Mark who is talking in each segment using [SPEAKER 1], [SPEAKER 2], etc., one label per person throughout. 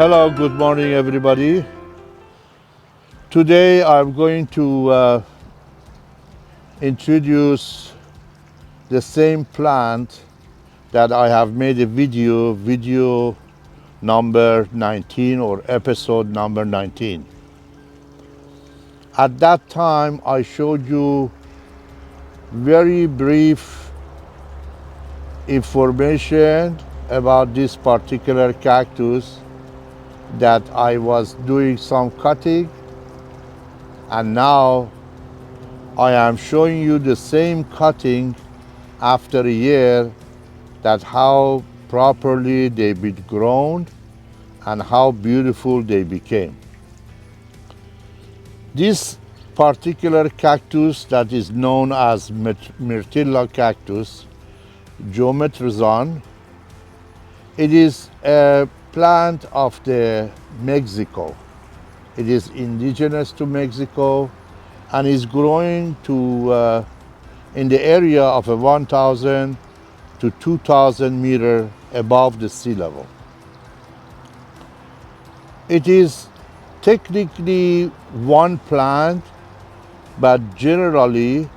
[SPEAKER 1] Hello, good morning everybody. Today I'm going to introduce the same plant that I have made a video number 19 or episode number 19. At that time I showed you very brief information about this particular cactus that I was doing some cutting, and now I am showing you the same cutting after a year, that how properly they been grown and how beautiful they became. This particular cactus that is known as Myrtillocactus, geometrizan, it is a plant of the Mexico. It is indigenous to Mexico and is growing to in the area of a 1,000 to 2,000 meter above the sea level. It is technically one plant, but generally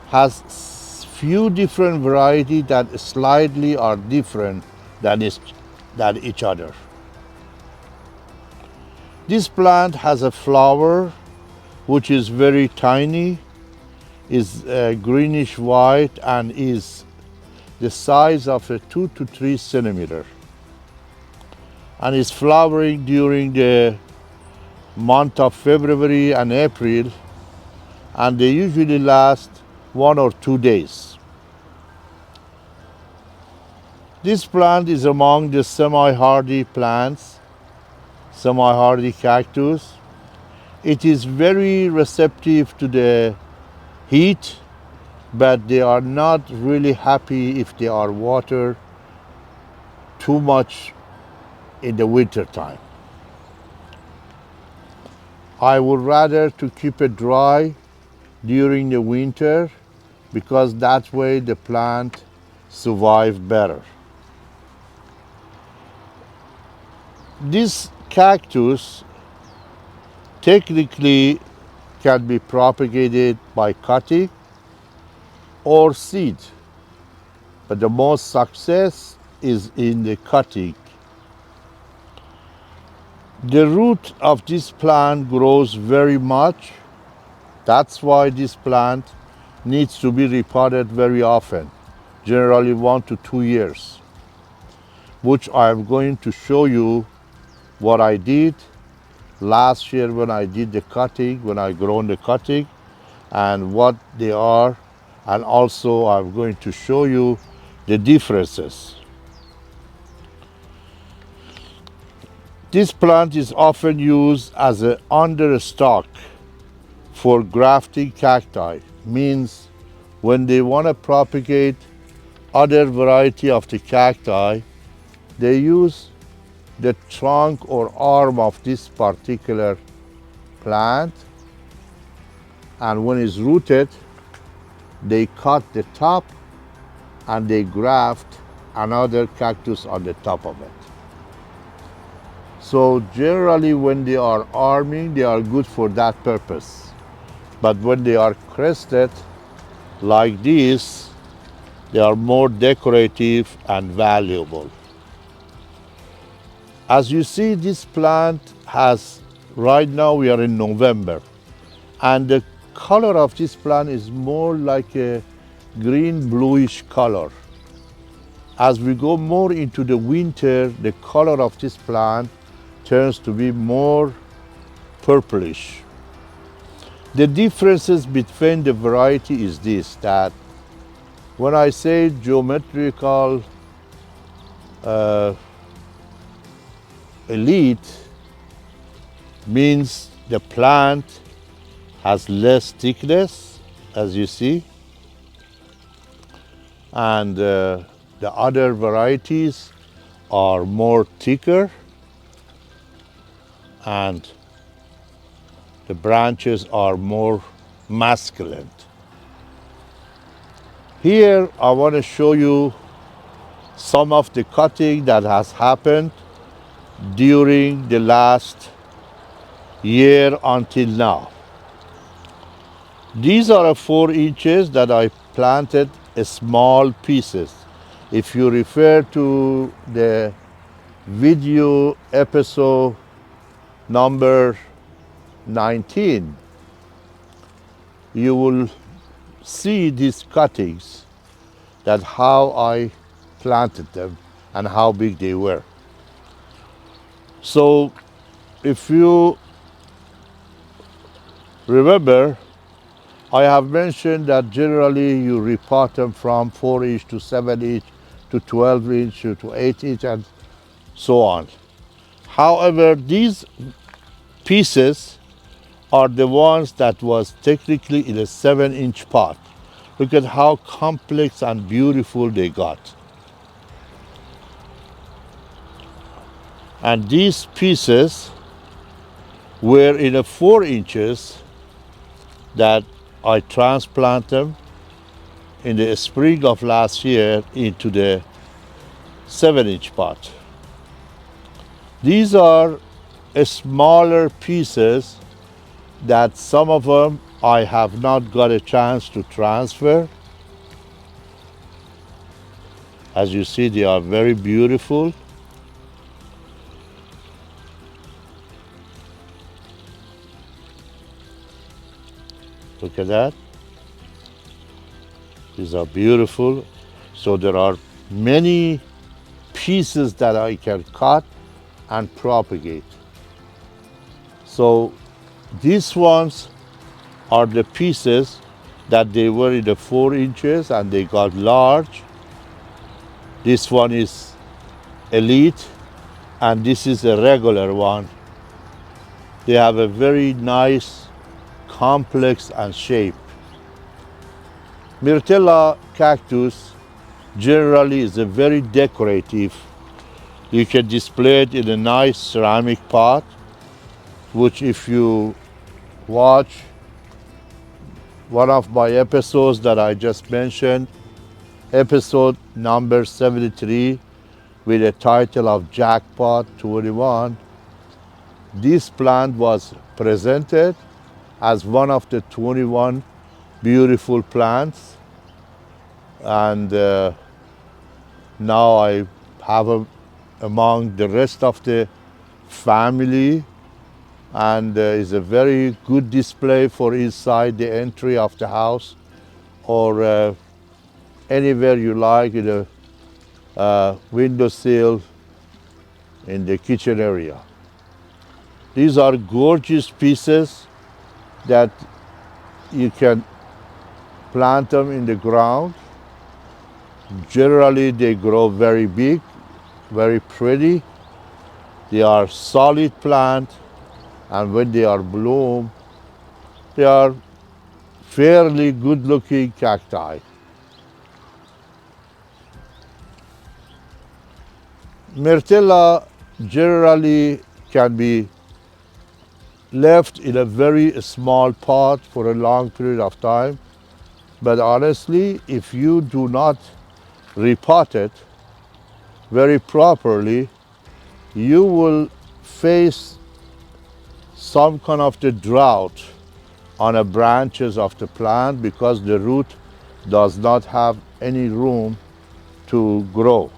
[SPEAKER 1] has few different varieties that slightly are different than each other. This plant has a flower which is very tiny, is greenish white, and is the size of a 2 to 3 centimeter, and is flowering during the month of February and April, and they usually last 1 or 2 days. This plant is among the semi-hardy plants, semi-hardy cactus. It is very receptive to the heat, but they are not really happy if they are watered too much in the winter time. I would rather to keep it dry during the winter, because that way the plant survives better. This cactus technically can be propagated by cutting or seed, but the most success is in the cutting. The root of this plant grows very much. That's why this plant needs to be repotted very often, generally 1 to 2 years, which I'm going to show you what I did last year when I did the cutting, when I grown the cutting, and what they are, and also I'm going to show you the differences. This plant is often used as an understock for grafting cacti. Means when they want to propagate other variety of the cacti, they use the trunk or arm of this particular plant, and when it's rooted, they cut the top and they graft another cactus on the top of it. So generally when they are arming, they are good for that purpose. But when they are crested like this, they are more decorative and valuable. As you see, this plant has, right now we are in November, and the color of this plant is more like a green bluish color. As we go more into the winter, the color of this plant turns to be more purplish. The differences between the variety is this, that when I say geometrical elite, means the plant has less thickness, as you see, and the other varieties are more thicker, and the branches are more masculine. Here I want to show you some of the cutting that has happened during the last year until now. These are 4 inches that I planted small pieces. If you refer to the video episode number 19, you will see these cuttings, that how I planted them and how big they were. So if you remember, I have mentioned that generally you repot them from 4 inch to 7 inch to 12 inch to 8 inch and so on. However, these pieces are the ones that was technically in a 7-inch pot. Look at how complex and beautiful they got. And these pieces were in a 4 inches that I transplant them in the spring of last year into the 7-inch pot. These are smaller pieces that some of them I have not got a chance to transfer. As you see, they are very beautiful. Look at that. These are beautiful. So there are many pieces that I can cut and propagate. So these ones are the pieces that they were in the 4 inches and they got large. This one is elite and this is a regular one. They have a very nice complex and shape. Myrtillocactus generally is a very decorative. You can display it in a nice ceramic pot, which if you watch one of my episodes that I just mentioned, episode number 73 with the title of Jackpot 21, this plant was presented as one of the 21 beautiful plants, and now I have them among the rest of the family, and is a very good display for inside the entry of the house or anywhere you like, in a windowsill in the kitchen area. These are gorgeous pieces that you can plant them in the ground. Generally they grow very big, very pretty. They are solid plant, and when they are bloom, they are fairly good looking cacti. Myrtilla generally can be left in a very small pot for a long period of time, but honestly, if you do not repot it very properly, you will face some kind of the drought on the branches of the plant because the root does not have any room to grow.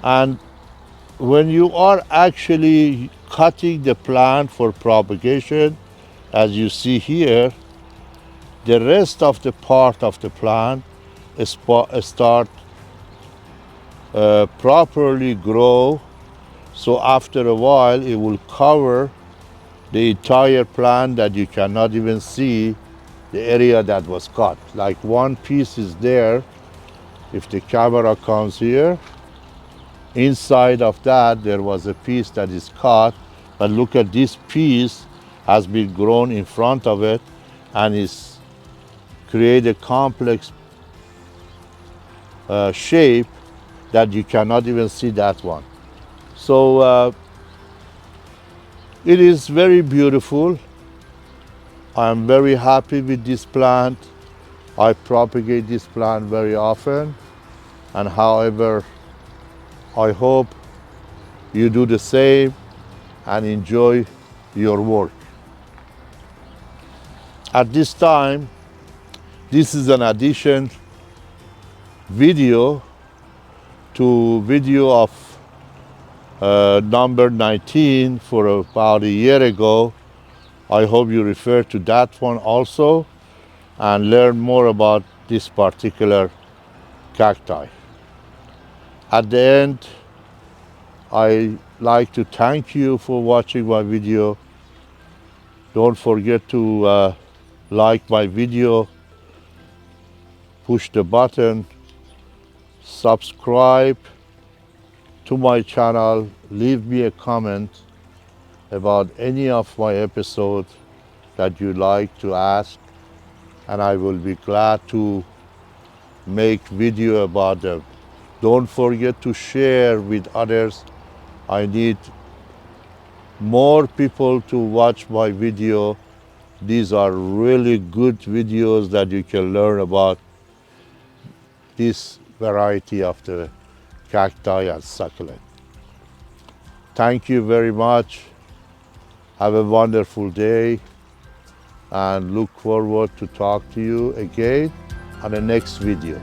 [SPEAKER 1] And when you are actually cutting the plant for propagation, as you see here, the rest of the part of the plant start properly grow. So after a while, it will cover the entire plant that you cannot even see the area that was cut. Like one piece is there. If the camera comes here, inside of that, there was a piece that is cut. But look at this piece has been grown in front of it and is create a complex shape that you cannot even see that one. So it is very beautiful. I'm very happy with this plant. I propagate this plant very often, and however, I hope you do the same and enjoy your work. At this time, this is an addition video to video of number 19 for about a year ago. I hope you refer to that one also and learn more about this particular cacti. At the end, I like to thank you for watching my video. Don't forget to like my video, push the button, subscribe to my channel, leave me a comment about any of my episodes that you like to ask, and I will be glad to make video about them. Don't forget to share with others. I need more people to watch my video. These are really good videos that you can learn about this variety of the cacti and succulent. Thank you very much. Have a wonderful day and look forward to talk to you again on the next video.